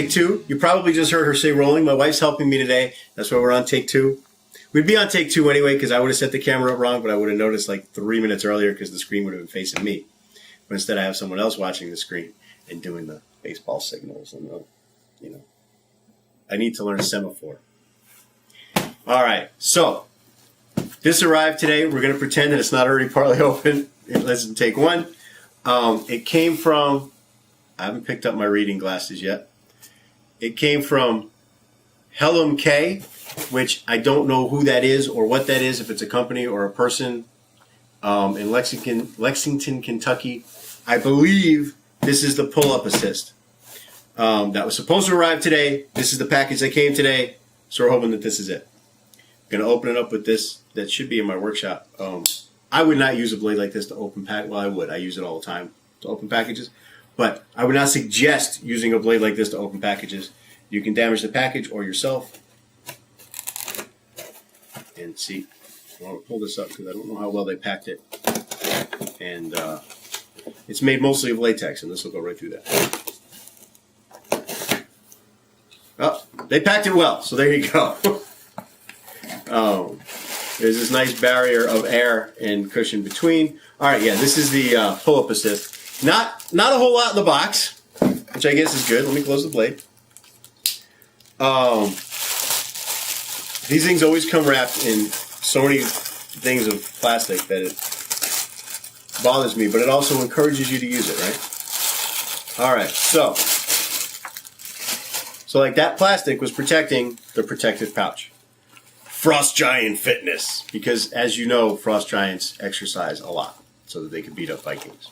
take two. You probably just heard her say rolling. My wife's helping me today. That's why we're on take two. We'd be on take two anyway because I would have set the camera up wrong, but I would have noticed like 3 minutes earlier because the screen would have been facing me. But instead I have someone else watching the screen and doing the baseball signals and the, you know. I need to learn a semaphore. All right, so this arrived today. We're going to pretend that it's not already partly open. Let's take one. It came from, I haven't picked up my reading glasses yet. It came from Hellum K, which I don't know who that is or what that is, if it's a company or a person in Lexington, Kentucky. I believe this is the pull-up assist. That was supposed to arrive today. This is the package that came today, so we're hoping that this is it. I'm going to open it up with this. That should be in my workshop. I would not use a blade like this to open pack. Well, I would. I use it all the time to open packages. But I would not suggest using a blade like this to open packages. You can damage the package or yourself. And see, I want to pull this up because I don't know how well they packed it. And it's made mostly of latex, and this will go right through that. Oh, they packed it well, so there you go. There's this nice barrier of air and cushion between. All right, yeah, this is the pull-up assist. Not a whole lot in the box, which I guess is good. Let me close the blade. These things always come wrapped in so many things of plastic that it bothers me, but it also encourages you to use it, right? All right, so like that plastic was protecting the protective pouch. Frost Giant Fitness, because as you know, Frost Giants exercise a lot so that they can beat up Vikings.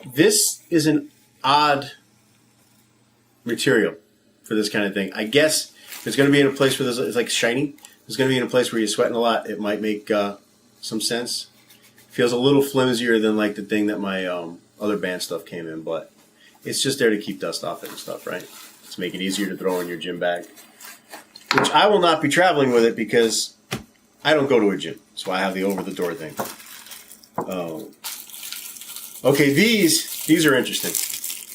This is an odd material for this kind of thing. I guess if it's going to be in a place where it's like shiny, it's going to be in a place where you're sweating a lot, it might make some sense. Feels a little flimsier than like the thing that my other band stuff came in, but it's just there to keep dust off it and stuff, right? To make it easier to throw in your gym bag. Which I will not be traveling with it because I don't go to a gym. So I have the over-the-door thing. Okay, these are interesting.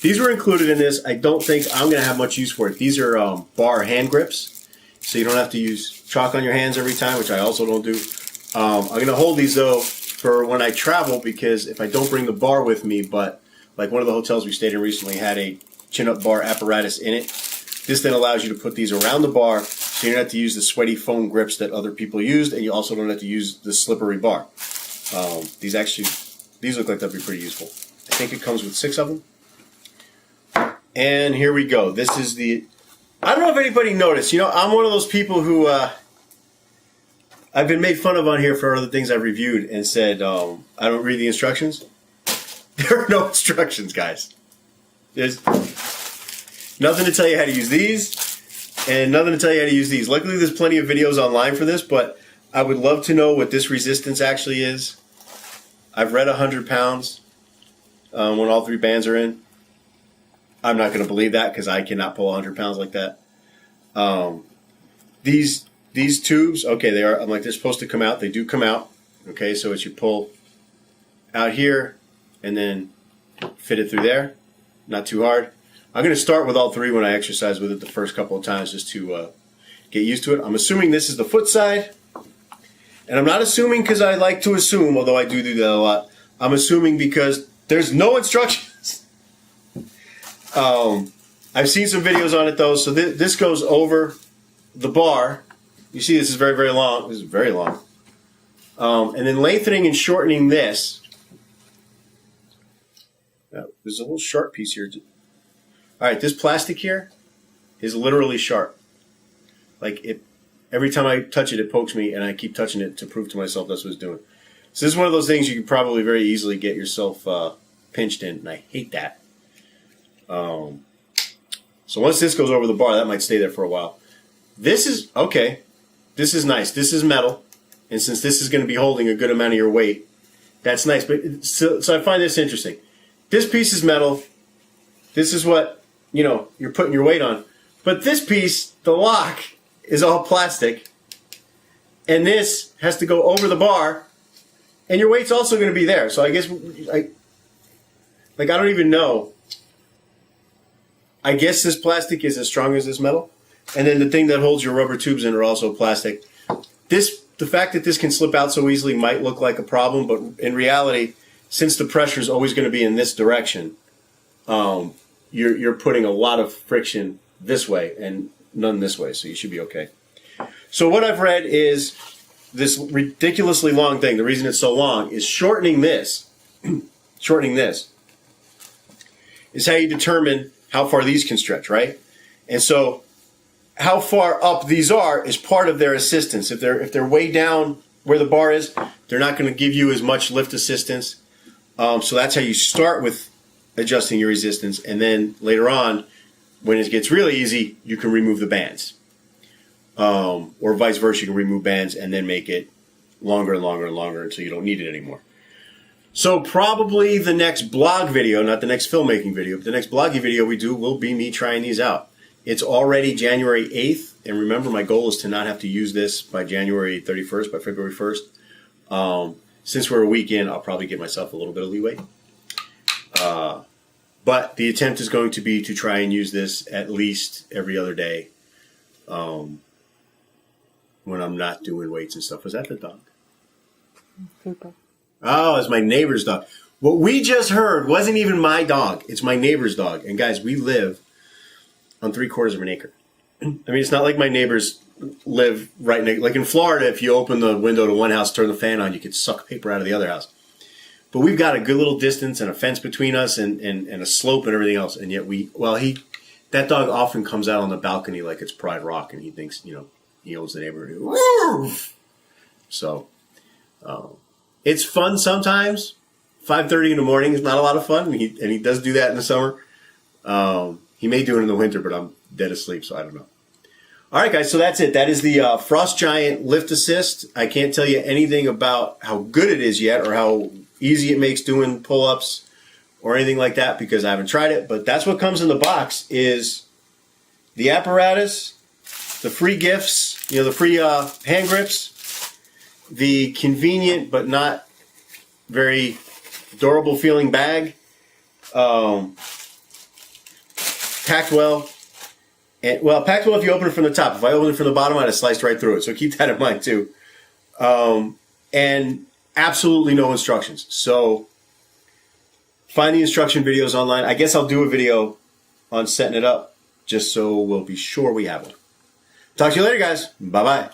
These were included in this. I don't think I'm going to have much use for it. These are bar hand grips. So you don't have to use chalk on your hands every time, which I also don't do. I'm going to hold these, though, for when I travel because if I don't bring the bar with me, but like one of the hotels we stayed in recently had a chin-up bar apparatus in it. This then allows you to put these around the bar so you don't have to use the sweaty foam grips that other people used, and you also don't have to use the slippery bar. These look like they'll be pretty useful. I think it comes with 6 of them. And here we go. This is the... I don't know if anybody noticed. You know, I'm one of those people who... I've been made fun of on here for other things I've reviewed and said I don't read the instructions. There are no instructions, guys. There's nothing to tell you how to use these and nothing to tell you how to use these. Luckily, there's plenty of videos online for this, but I would love to know what this resistance actually is. I've read 100 pounds when all 3 bands are in. I'm not going to believe that because I cannot pull 100 pounds like that. These tubes, okay, they're supposed to come out. They do come out. Okay, so it's you pull out here and then fit it through there. Not too hard. I'm going to start with all 3 when I exercise with it the first couple of times just to get used to it. I'm assuming this is the foot side. And I'm not assuming because I like to assume, although I do that a lot. I'm assuming because there's no instructions. I've seen some videos on it, though. So this goes over the bar. You see this is very, very long. This is very long. And then lengthening and shortening this. There's a little sharp piece here. All right, this plastic here is literally sharp. Like every time I touch it, it pokes me, and I keep touching it to prove to myself that's what it's doing. So this is one of those things you can probably very easily get yourself pinched in, and I hate that. So once this goes over the bar, that might stay there for a while. This is, okay, this is nice. This is metal, and since this is going to be holding a good amount of your weight, that's nice. But so I find this interesting. This piece is metal. This is what, you're putting your weight on. But this piece, the lock, is all plastic. And this has to go over the bar. And your weight's also going to be there. So I guess, I don't even know I guess this plastic is as strong as this metal. And then the thing that holds your rubber tubes in are also plastic. The fact that this can slip out so easily might look like a problem, but in reality, since the pressure is always going to be in this direction, you're putting a lot of friction this way and none this way, so you should be okay. So what I've read is this ridiculously long thing. The reason it's so long is shortening this. Shortening this is how you determine how far these can stretch, right? And so how far up these are is part of their assistance. If they're way down where the bar is, they're not going to give you as much lift assistance. So that's how you start with adjusting your resistance, and then later on, when it gets really easy, you can remove the bands. Or vice versa, you can remove bands and then make it longer and longer and longer until you don't need it anymore. So probably the next blog video, not the next filmmaking video, but the next blogging video we do will be me trying these out. It's already January 8th, and remember my goal is to not have to use this by January 31st, by February 1st. Since we're a week in, I'll probably give myself a little bit of leeway. But the attempt is going to be to try and use this at least every other day when I'm not doing weights and stuff. Was that the dog? Super. Oh, it's my neighbor's dog. What we just heard wasn't even my dog. It's my neighbor's dog. And guys, we live on 3/4 of an acre. I mean, it's not like my neighbors live right next. Like in Florida, if you open the window to one house, turn the fan on, you could suck paper out of the other house. But we've got a good little distance and a fence between us and a slope and everything else. And yet that dog often comes out on the balcony like it's Pride Rock, and he thinks, he owns the neighborhood. So it's fun sometimes. 5:30 in the morning is not a lot of fun, and he does do that in the summer. He may do it in the winter, but I'm dead asleep, so I don't know. All right, guys, so that's it. That is the Frost Giant Lift Assist. I can't tell you anything about how good it is yet or how easy it makes doing pull-ups or anything like that because I haven't tried it, but that's what comes in the box is the apparatus, the free gifts, the free hand grips, the convenient but not very durable feeling bag, packed well. And, packed well if you open it from the top. If I open it from the bottom, I'd have sliced right through it. So keep that in mind too. And absolutely no instructions. So find the instruction videos online. I guess I'll do a video on setting it up just so we'll be sure we have one. Talk to you later, guys. Bye-bye.